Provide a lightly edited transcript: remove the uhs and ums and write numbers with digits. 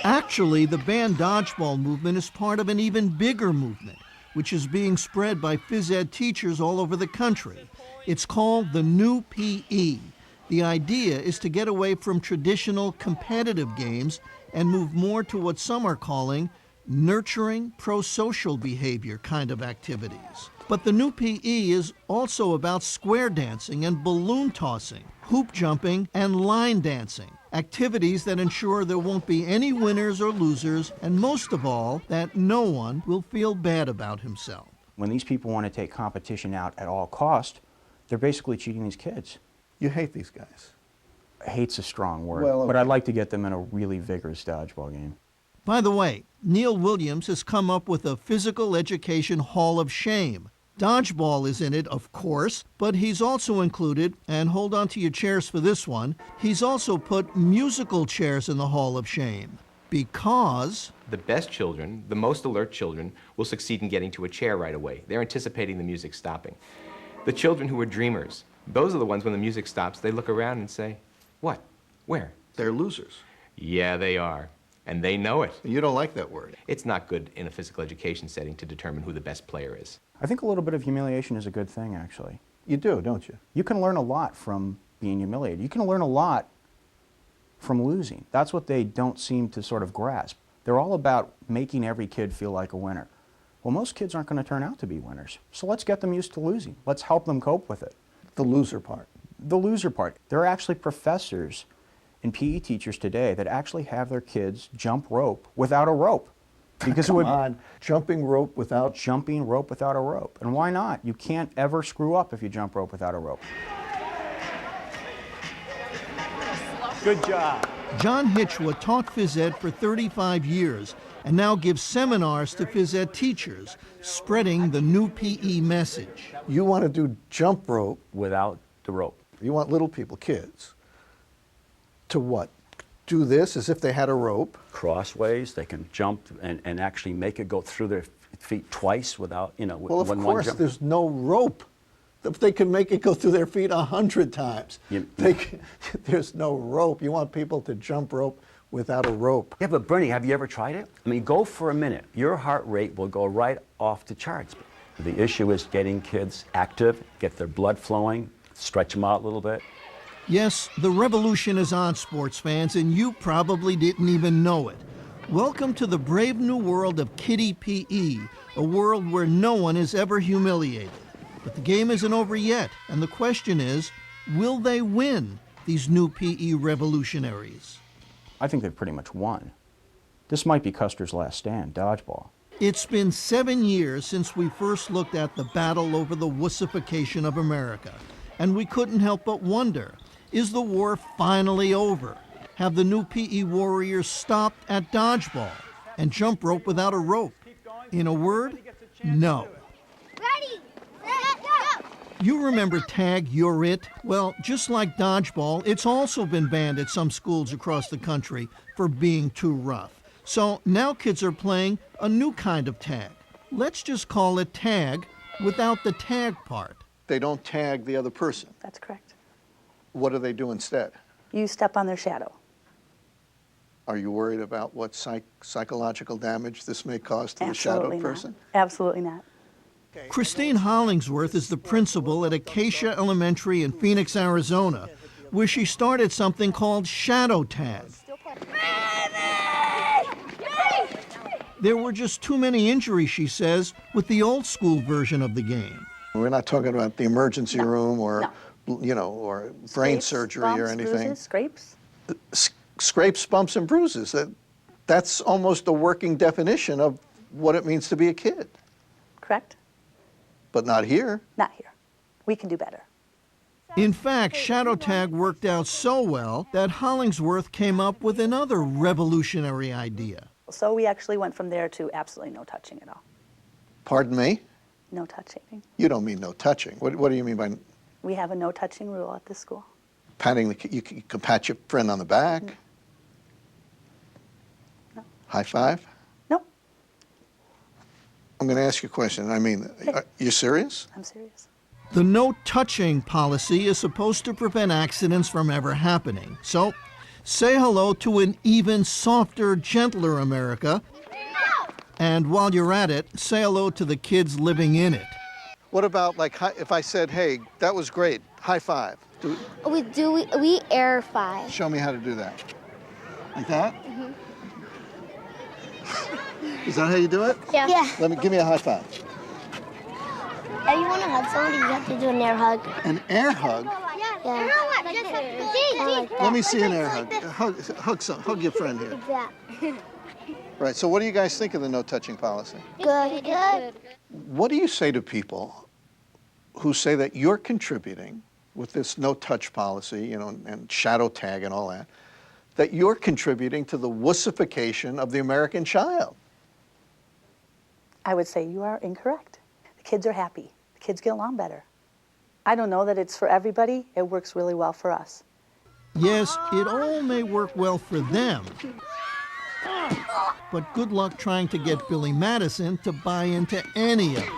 Actually, the banned dodgeball movement is part of an even bigger movement, which is being spread by phys ed teachers all over the country. It's called the new PE. The idea is to get away from traditional competitive games and move more to what some are calling nurturing, pro-social behavior kind of activities. But the new PE is also about square dancing and balloon tossing, hoop jumping, and line dancing, activities that ensure there won't be any winners or losers, and most of all, that no one will feel bad about himself. When these people want to take competition out at all cost, they're basically cheating these kids. You hate these guys. Hate's a strong word, Well, okay. But I'd like to get them in a really vigorous dodgeball game. By the way, Neil Williams has come up with a Physical Education Hall of Shame. Dodgeball is in it, of course, but he's also included, and hold on to your chairs for this one, he's also put musical chairs in the Hall of Shame. Because the best children, the most alert children, will succeed in getting to a chair right away. They're anticipating the music stopping. The children who are dreamers, those are the ones when the music stops, they look around and say, what? Where? They're losers. Yeah, they are. And they know it. You don't like that word. It's not good in a physical education setting to determine who the best player is. I think a little bit of humiliation is a good thing, actually. You do, don't you? You can learn a lot from being humiliated. You can learn a lot from losing. That's what they don't seem to sort of grasp. They're all about making every kid feel like a winner. Well, most kids aren't going to turn out to be winners. So let's get them used to losing. Let's help them cope with it. The loser part. The loser part. There are actually professors and PE teachers today that actually have their kids jump rope without a rope. Because Come on, jumping rope without... Jumping rope without a rope. And why not? You can't ever screw up if you jump rope without a rope. Good job. John Hitchwood taught phys ed for 35 years and now gives seminars to phys ed teachers, spreading the new PE message. You want to do jump rope. Without the rope. You want little people, kids, to what? Do this as if they had a rope. Crossways, they can jump and actually make it go through their feet twice without, you know, Well, of one course, jump. there's no rope. If they can make it go through their feet 100 times, there's no rope. You want people to jump rope without a rope. Yeah, but Bernie, have you ever tried it? I mean, go for a minute. Your heart rate will go right off the charts. The issue is getting kids active, get their blood flowing, stretch them out a little bit. Yes, the revolution is on, sports fans, and you probably didn't even know it. Welcome to the brave new world of kiddie PE, a world where no one is ever humiliated. But the game isn't over yet, and the question is, will they win, these new PE revolutionaries? I think they've pretty much won. This might be Custer's last stand, dodgeball. It's been 7 years since we first looked at the battle over the wussification of America, and we couldn't help but wonder, is the war finally over? Have the new PE warriors stopped at dodgeball and jump rope without a rope? In a word, no. Ready, set, go! You remember Tag, You're It? Well, just like dodgeball, it's also been banned at some schools across the country for being too rough. So now kids are playing a new kind of tag. Let's just call it tag without the tag part. They don't tag the other person. That's correct. What do they do instead? You step on their shadow. Are you worried about what psychological damage this may cause to the Absolutely shadowed person? not. Absolutely not. Christine Hollingsworth is the principal at Acacia Elementary in Phoenix, Arizona, where she started something called Shadow Tag. There were just too many injuries, she says, with the old school version of the game. We're not talking about the emergency room or, you know, or brain Scrapes, surgery bumps, or anything. Bruises, scrapes. Scrapes, bumps, and bruises. That's almost a working definition of what it means to be a kid. Correct? But not here. Not here. We can do better. In fact, Shadow Tag worked out so well that Hollingsworth came up with another revolutionary idea. So we actually went from there to absolutely no touching at all. Pardon me? No touching. You don't mean no touching. What do you mean by We have a no touching rule at this school. patting the, you can pat your friend on the back? No. High five? No, I'm going to ask you a question. I mean, are you serious? I'm serious. The no touching policy is supposed to prevent accidents from ever happening. So Say hello to an even softer, gentler America. And while you're at it, say hello to the kids living in it. What about, like, if I said, hey, that was great, high five? We air five. Show me how to do that. Like that? Is that how you do it? Yeah. Give me a high five. If you want to hug somebody, you have to do an air hug. An air hug? Yeah. Let me see an air hug. Hug your friend here. Right, so what do you guys think of the no touching policy? Good. What do you say to people who say that you're contributing with this no touch policy, you know, and shadow tag and all that you're contributing to the wussification of the American child? I would say you are incorrect. The kids are happy. The kids get along better. I don't know that it's for everybody. It works really well for us. Yes, it all may work well for them. But good luck trying to get Billy Madison to buy into any of it.